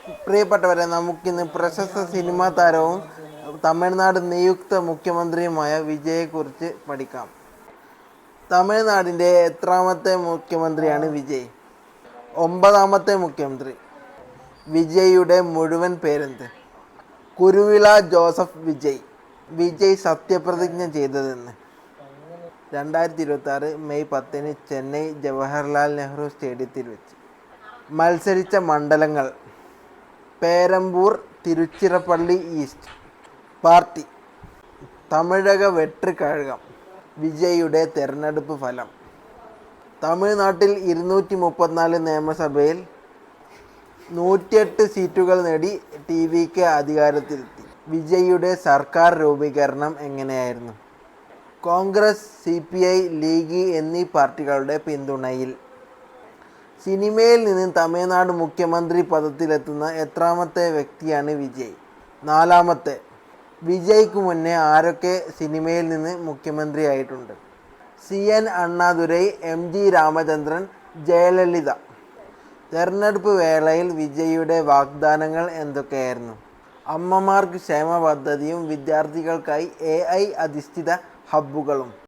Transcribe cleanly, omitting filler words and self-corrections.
പ്രിയപ്പെട്ടവരെ, നമുക്കിന്ന് പ്രശസ്ത സിനിമാ താരവും തമിഴ്നാട് നിയുക്ത മുഖ്യമന്ത്രിയുമായ വിജയെക്കുറിച്ച് പഠിക്കാം. തമിഴ്നാടിൻ്റെ എത്രാമത്തെ മുഖ്യമന്ത്രിയാണ് വിജയ്? 9ാമത്തെ മുഖ്യമന്ത്രി. വിജയിയുടെ മുഴുവൻ പേരെന്ത്? കുരുവിള ജോസഫ് വിജയ്. വിജയ് സത്യപ്രതിജ്ഞ ചെയ്തതെന്ന്? 2026 മെയ് 10 ചെന്നൈ ജവഹർലാൽ നെഹ്റു സ്റ്റേഡിയത്തിൽ വെച്ച്. മത്സരിച്ച മണ്ഡലങ്ങൾ: പേരമ്പൂർ, തിരുച്ചിറപ്പള്ളി ഈസ്റ്റ്. പാർട്ടി: തമിഴക വെട്രി കഴകം. വിജയിയുടെ തെരഞ്ഞെടുപ്പ് ഫലം: തമിഴ്നാട്ടിൽ 234 നിയമസഭയിൽ 108 സീറ്റുകൾ നേടി ടി.വി.കെ അധികാരത്തിലെത്തി. വിജയിയുടെ സർക്കാർ രൂപീകരണം എങ്ങനെയായിരുന്നു? കോൺഗ്രസ്, CPI, ലീഗ് എന്നീ പാർട്ടികളുടെ പിന്തുണയിൽ. സിനിമയിൽ നിന്ന് തമിഴ്നാട് മുഖ്യമന്ത്രി പദത്തിലെത്തുന്ന എത്രാമത്തെ വ്യക്തിയാണ് വിജയ്? 4ാമത്തെ. വിജയ്ക്ക് മുന്നേ ആരൊക്കെ സിനിമയിൽ നിന്ന് മുഖ്യമന്ത്രിയായിട്ടുണ്ട്? CN Annadurai, MG Ramachandran, Jayalalithaa. തെരഞ്ഞെടുപ്പ് വേളയിൽ വിജയിയുടെ വാഗ്ദാനങ്ങൾ എന്തൊക്കെയായിരുന്നു? അമ്മമാർക്ക് ക്ഷേമ പദ്ധതിയും വിദ്യാർത്ഥികൾക്കായി AI അധിഷ്ഠിത ഹബ്ബുകളും.